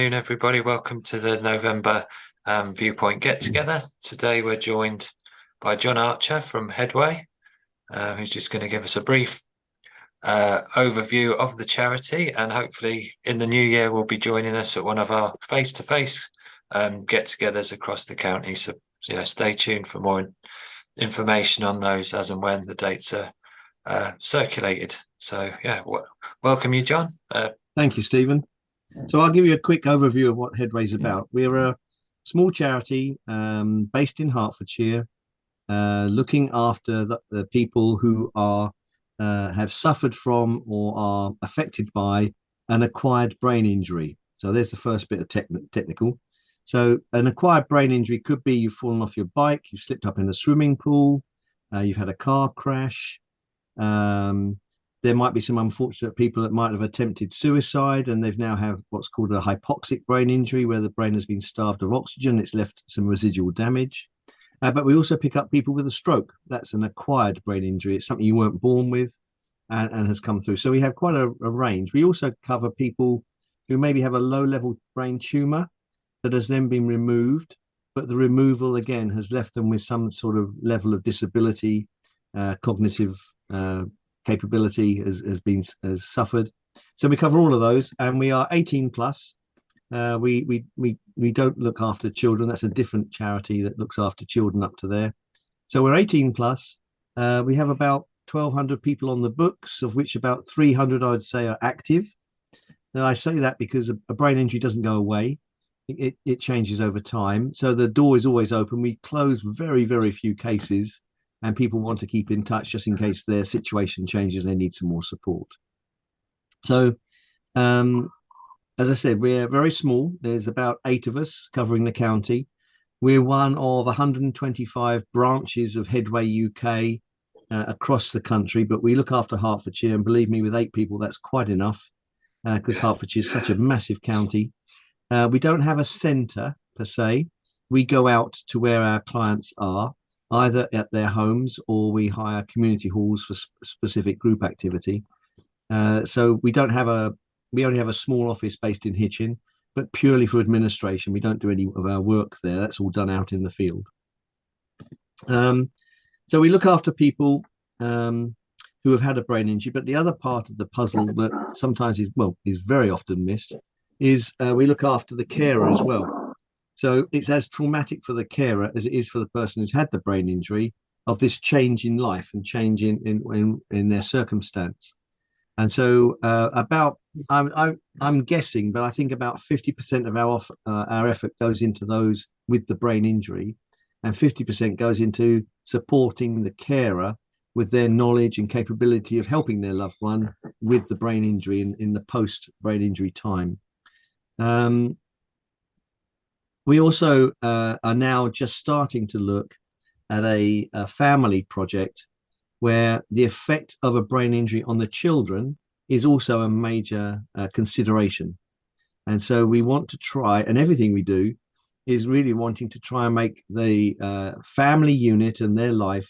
Everybody, welcome to the November Viewpoint Get Together. Today we're joined by John Archer from Headway, who's just going to give us a brief overview of the charity, and hopefully in the new year will be joining us at one of our face-to-face get-togethers across the county. So stay tuned for more information on those as and when the dates are circulated. So welcome you, John. Thank you, Stephen. So I'll give you a quick overview of what Headway's about. We're a small charity based in Hertfordshire, looking after the people who are have suffered from or are affected by an acquired brain injury. So there's the first bit of technical. So an acquired brain injury could be you've fallen off your bike, you've slipped up in a swimming pool, you've had a car crash. There might be some unfortunate people that might have attempted suicide and they've now have what's called a hypoxic brain injury, where the brain has been starved of oxygen. It's left some residual damage. But we also pick up people with a stroke. That's an acquired brain injury. It's something you weren't born with and has come through. So we have quite a range. We also cover people who maybe have a low-level brain tumor that has then been removed, but the removal, again, has left them with some sort of level of disability, cognitive capability has suffered. So we cover all of those, and we are 18 plus. We don't look after children. That's a different charity that looks after children up to there. So we're 18 plus. We have about 1,200 people on the books, of which about 300 I would say are active. Now I say that because a brain injury doesn't go away. It changes over time. So the door is always open. We close very, very few cases, and people want to keep in touch just in case their situation changes and they need some more support. So, as I said, we're very small. There's about 8 of us covering the county. We're one of 125 branches of Headway UK across the country, but we look after Hertfordshire, and believe me, with 8 people, that's quite enough because Hertfordshire is such a massive county. We don't have a centre per se. We go out to where our clients are, either at their homes or we hire community halls for specific group activity. So we only have a small office based in Hitchin, but purely for administration. We don't do any of our work there. That's all done out in the field. So we look after people who have had a brain injury, but the other part of the puzzle that sometimes is very often missed is we look after the carer as well. So it's as traumatic for the carer as it is for the person who's had the brain injury, of this change in life and change in their circumstance. And so I'm guessing, but I think about 50% of our effort goes into those with the brain injury, and 50% goes into supporting the carer with their knowledge and capability of helping their loved one with the brain injury in the post-brain injury time. We also are now just starting to look at a family project where the effect of a brain injury on the children is also a major consideration. And so we want to try, and everything we do is really wanting to try and make the family unit and their life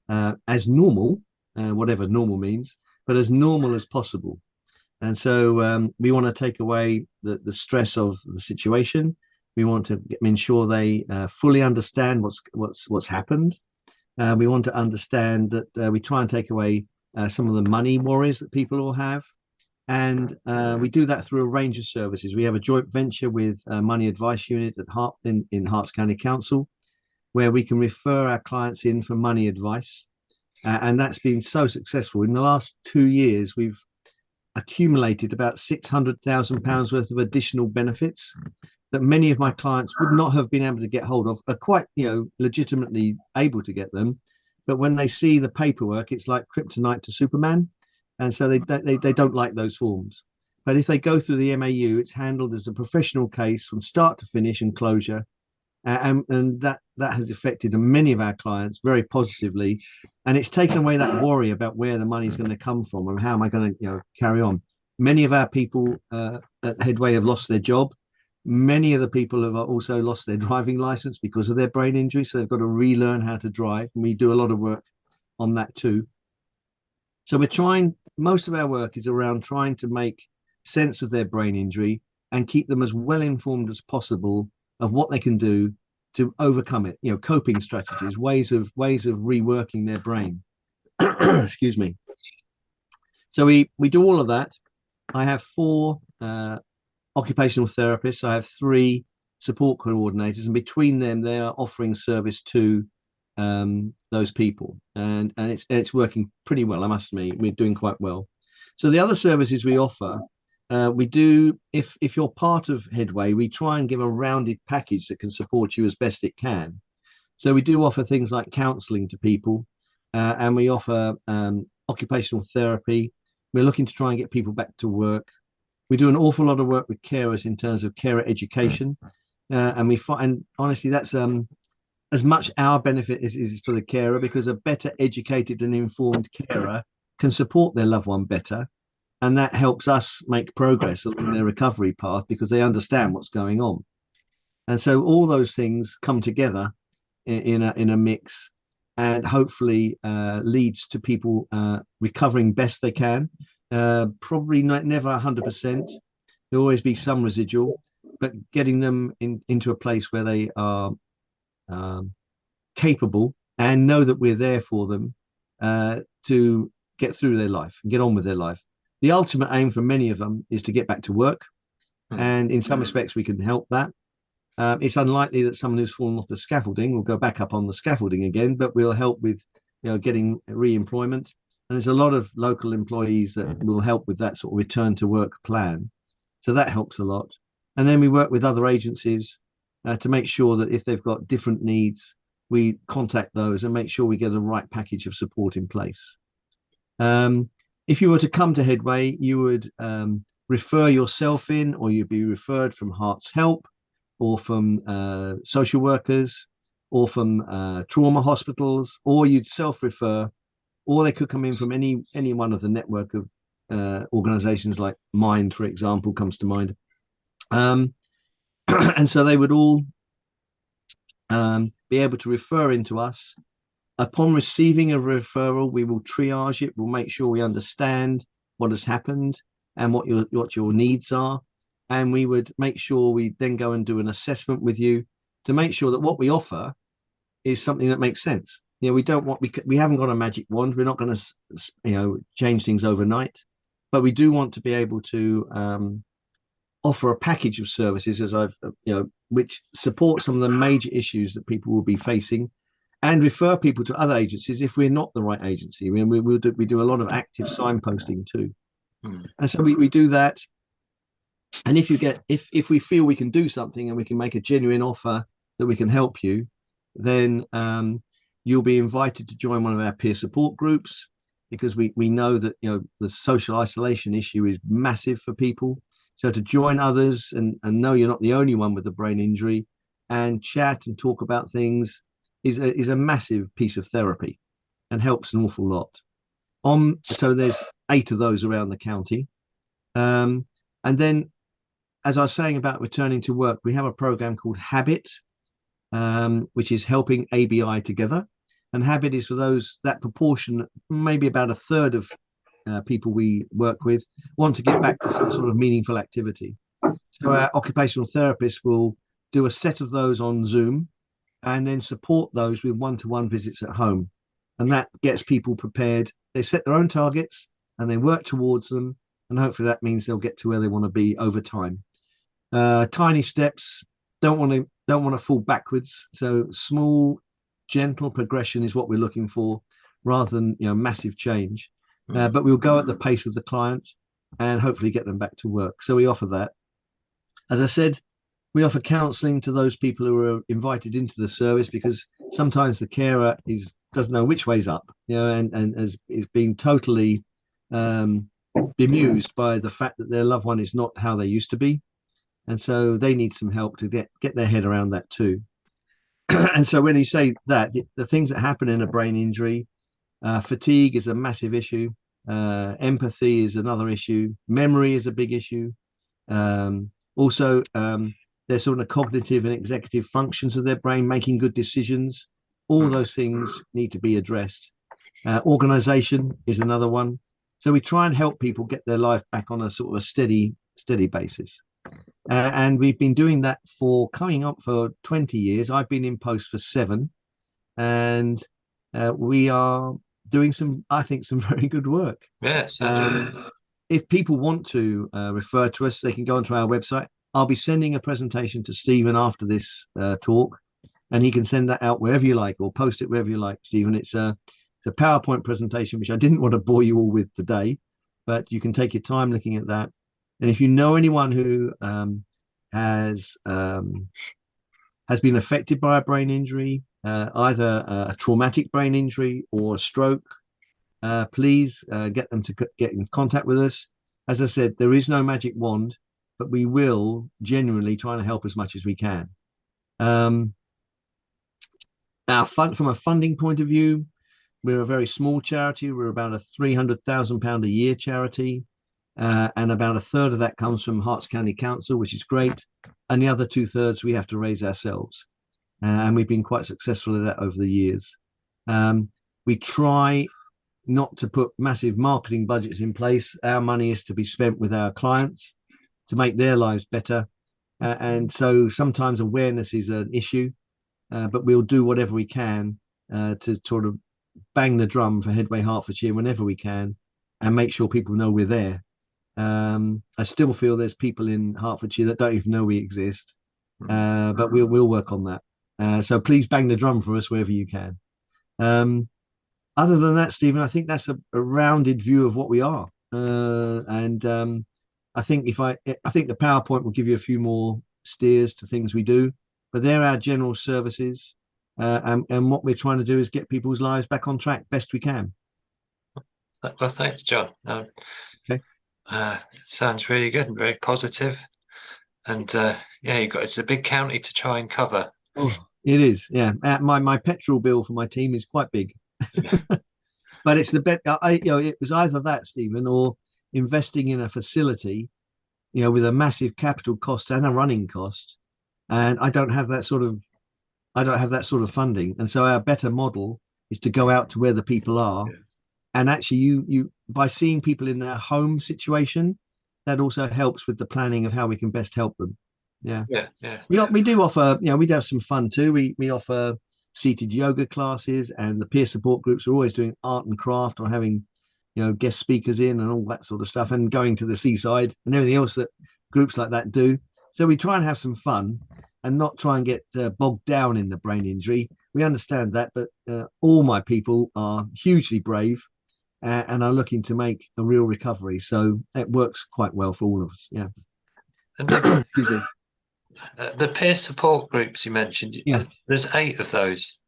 as normal, whatever normal means, but as normal as possible. And so we want to take away the stress of the situation. We want to ensure they fully understand what's happened. We want to understand that we try and take away some of the money worries that people will have. And we do that through a range of services. We have a joint venture with Money Advice Unit at in Herts County Council, where we can refer our clients in for money advice. And that's been so successful. In the last 2 years, we've accumulated about £600,000 worth of additional benefits that many of my clients would not have been able to get hold of, are quite, legitimately able to get them. But when they see the paperwork, it's like kryptonite to Superman. And so they don't like those forms. But if they go through the MAU, it's handled as a professional case from start to finish and closure. And that has affected many of our clients very positively. And it's taken away that worry about where the money's going to come from and how am I going to carry on. Many of our people at Headway have lost their job. Many of the people have also lost their driving license because of their brain injury, so they've got to relearn how to drive. And we do a lot of work on that too. So we're trying, most of our work is around trying to make sense of their brain injury and keep them as well informed as possible of what they can do to overcome it. Coping strategies, ways of reworking their brain. Excuse me. So we do all of that. I have 4 occupational therapists. I have 3 support coordinators, and between them, they are offering service to those people, and it's working pretty well. I must admit, we're doing quite well. So the other services we offer, we do, if you're part of Headway, we try and give a rounded package that can support you as best it can. So we do offer things like counselling to people, and we offer occupational therapy. We're looking to try and get people back to work. We do an awful lot of work with carers in terms of carer education, and we find, honestly, that's as much our benefit is for the carer, because a better educated and informed carer can support their loved one better, and that helps us make progress along their recovery path because they understand what's going on. And so all those things come together in a mix, and hopefully leads to people recovering best they can. Probably never 100%. There'll always be some residual, but getting them into a place where they are capable and know that we're there for them to get through their life and get on with their life. The ultimate aim for many of them is to get back to work, and in some respects we can help that. It's unlikely that someone who's fallen off the scaffolding will go back up on the scaffolding again, but we'll help with getting re-employment. And there's a lot of local employees that will help with that sort of return to work plan. So that helps a lot. And then we work with other agencies to make sure that if they've got different needs, we contact those and make sure we get the right package of support in place. If you were to come to Headway, you would refer yourself in, or you'd be referred from Heart's Help, or from social workers, or from trauma hospitals, or you'd self-refer, or they could come in from any one of the network of organizations, like Mind, for example, comes to mind. And so they would all be able to refer into us. Upon receiving a referral, we will triage it. We'll make sure we understand what has happened and what your needs are. And we would make sure we then go and do an assessment with you to make sure that what we offer is something that makes sense. We haven't got a magic wand. We're not going to, change things overnight, but we do want to be able to offer a package of services, which support some of the major issues that people will be facing, and refer people to other agencies if we're not the right agency. We do a lot of active signposting too. And so we do that. And if we feel we can do something and we can make a genuine offer that we can help you, then you'll be invited to join one of our peer support groups, because we know that the social isolation issue is massive for people. So to join others and know you're not the only one with a brain injury, and chat and talk about things is a massive piece of therapy and helps an awful lot. So there's 8 of those around the county. And then, as I was saying about returning to work, we have a program called Habit, which is helping ABI together. And Habit is for that proportion, maybe about a third of people we work with want to get back to some sort of meaningful activity. So our occupational therapists will do a set of those on Zoom and then support those with one-to-one visits at home. And that gets people prepared. They set their own targets and they work towards them. And hopefully that means they'll get to where they want to be over time. Tiny steps, don't want to fall backwards. So small, gentle progression is what we're looking for, rather than massive change. But we'll go at the pace of the client and hopefully get them back to work. So we offer that. As I said, we offer counselling to those people who are invited into the service, because sometimes the carer doesn't know which way's up, and is being totally bemused by the fact that their loved one is not how they used to be. And so they need some help to get their head around that too. And so when you say that, the things that happen in a brain injury, fatigue is a massive issue. Empathy is another issue. Memory is a big issue. Also, their sort of cognitive and executive functions of their brain, making good decisions. All those things need to be addressed. Organization is another one. So we try and help people get their life back on a sort of a steady basis. And we've been doing that for coming up for 20 years. I've been in post for 7, and we are doing I think, some very good work. Yeah, sounds good. If people want to refer to us, they can go onto our website. I'll be sending a presentation to Stephen after this talk, and he can send that out wherever you like, or post it wherever you like, Stephen. It's a PowerPoint presentation, which I didn't want to bore you all with today, but you can take your time looking at that. And if you know anyone who has been affected by a brain injury, either a traumatic brain injury or a stroke, please get them to get in contact with us. As I said, there is no magic wand, but we will genuinely try and help as much as we can. From a funding point of view, we're a very small charity. We're about a £300,000 a year charity, and about a third of that comes from Herts County Council, which is great, and the other 2/3 we have to raise ourselves, and we've been quite successful at that over the years. We try not to put massive marketing budgets in place. Our money is to be spent with our clients to make their lives better, and so sometimes awareness is an issue, but we'll do whatever we can to sort of bang the drum for Headway Hertfordshire whenever we can, and make sure people know we're there. I still feel there's people in Hertfordshire that don't even know we exist, but we'll work on that. So please bang the drum for us wherever you can. Other than that, Stephen, I think that's a rounded view of what we are. And I think I think the PowerPoint will give you a few more steers to things we do, but they're our general services. And what we're trying to do is get people's lives back on track best we can. Well, thanks, John. Okay. Sounds really good and very positive. And yeah, it's a big county to try and cover. Oh, it is. Yeah. My petrol bill for my team is quite big. Yeah. But it's the bet. It was either that, Stephen, or investing in a facility, with a massive capital cost and a running cost. And I don't have that sort of funding. And so our better model is to go out to where the people are. Yeah. And actually, you by seeing people in their home situation, that also helps with the planning of how we can best help them. Yeah. Yeah. We do offer, we do have some fun too. We offer seated yoga classes, and the peer support groups are always doing art and craft, or having, guest speakers in and all that sort of stuff, and going to the seaside and everything else that groups like that do. So we try and have some fun and not try and get bogged down in the brain injury. We understand that, but all my people are hugely brave and are looking to make a real recovery. So it works quite well for all of us. Yeah. And Excuse me. the peer support groups you mentioned, Yeah. There's 8 of those.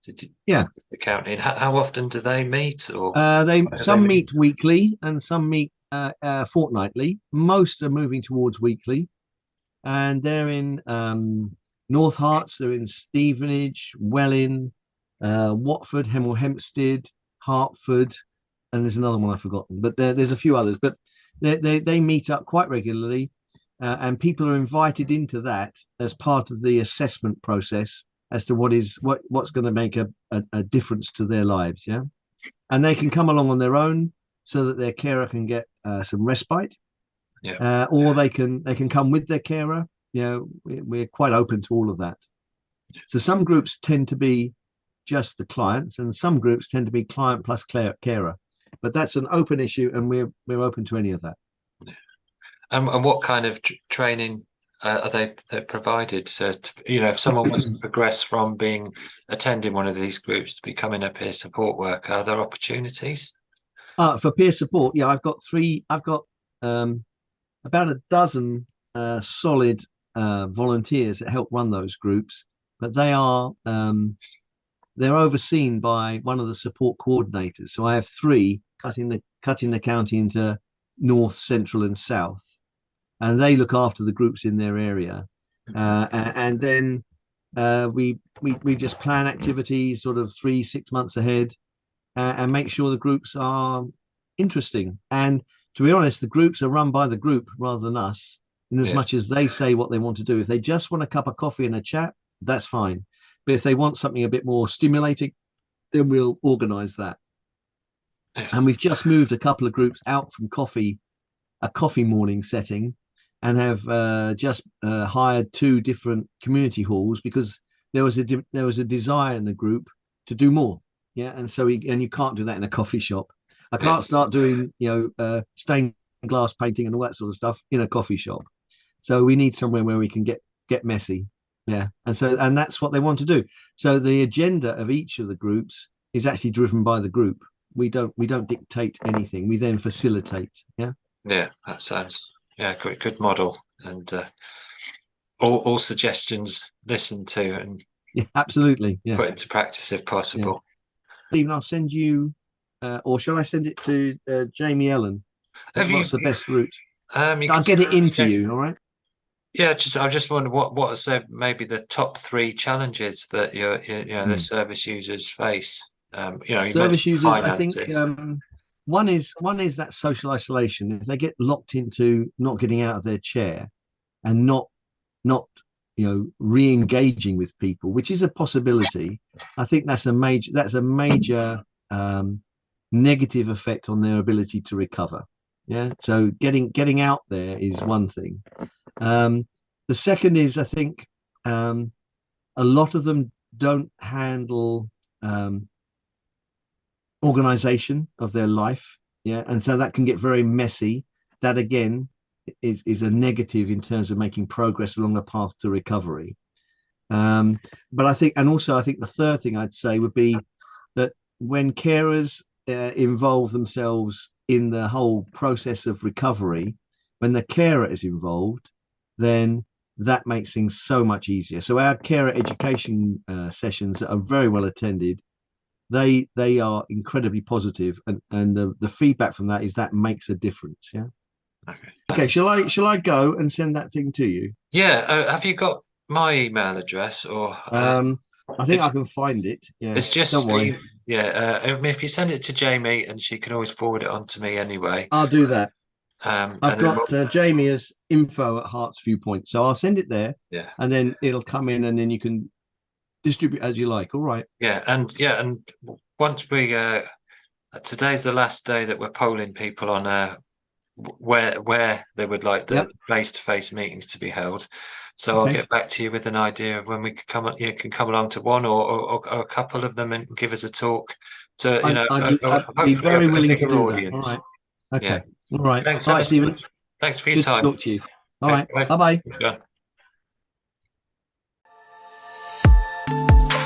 Yeah. The county. How often do they meet? Or Some meet weekly and some meet fortnightly. Most are moving towards weekly, and they're in North Herts, they're in Stevenage, Welling, Watford, Hemel Hempstead, Hertford, and there's another one I've forgotten, but there's a few others. But they meet up quite regularly, and people are invited into that as part of the assessment process as to what's going to make a difference to their lives. Yeah, and they can come along on their own so that their carer can get some respite. Yeah. Or they can come with their carer. We're quite open to all of that. So some groups tend to be just the clients, and some groups tend to be client plus carer. But that's an open issue, and we're open to any of that. And what kind of training are they provided? So if someone wants to progress from attending one of these groups to becoming a peer support worker, are there opportunities? For peer support, yeah, I've got about a dozen solid volunteers that help run those groups, but they're overseen by one of the support coordinators. So I have 3 cutting the county into north, central, and south, and they look after the groups in their area. And then we just plan activities sort of 3-6 months ahead, and make sure the groups are interesting. And to be honest, the groups are run by the group rather than us. in as Yeah. much as they say what they want to do. If they just want a cup of coffee and a chat, that's fine. But if they want something a bit more stimulating, then we'll organize that. Yeah. And we've just moved a couple of groups out from a coffee morning setting, and have just hired 2 different community halls because there was a desire in the group to do more. Yeah, and so and you can't do that in a coffee shop. I Yeah. can't start doing stained glass painting and all that sort of stuff in a coffee shop. So we need somewhere where we can get messy. Yeah, and that's what they want to do. So the agenda of each of the groups is actually driven by the group. We don't dictate anything. We then facilitate. Yeah. Yeah, that sounds good model, and all suggestions listened to and Yeah, absolutely. Yeah. put into practice if Yeah. possible. Stephen, I'll send you, or shall I send it to Jamie Ellen? Have you What's the best route? you I'll can get it into yeah, you. All right. yeah, I just wonder what are maybe the top 3 challenges that the service users face. You mentioned Service users, I think, finances. one is that social isolation. If they get locked into not getting out of their chair and not re-engaging with people, which is a possibility, I think that's a major negative effect on their ability to recover. Yeah, so getting out there is one thing. The second is, I think, a lot of them don't handle organization of their life. Yeah, and so that can get very messy. That again is a negative in terms of making progress along the path to recovery. But I think, and also I think the third thing I'd say would be that when carers involve themselves in the whole process of recovery, when the carer is involved, then that makes things so much easier. So our carer education sessions are very well attended. They are incredibly positive, and the feedback from that is that makes a difference. Yeah. Okay. Okay. Shall I go and send that thing to you? Yeah. Have you got my email address, or I think I can find it. Yeah. it's just Don't worry. Steve? Yeah. I mean, if you send it to Jamie, and she can always forward it on to me anyway. I'll do that. I've And then got Jamie as info at Hearts Viewpoint, so I'll send it there, yeah, and then it'll come in, and then you can distribute as you like. All right. and once we today's the last day that we're polling people on where they would like the Yep. face-to-face meetings to be held. So I'll Okay. get back to you with an idea of when we could come. You can come along to one or a couple of them and give us a talk to I'd be hopefully very a willing to bigger do that. All audience. right. Yeah. Okay. All right. Thanks All ever right, so Stephen. much. Thanks for your Good to time. talk to you. All Okay, right. Bye bye. bye.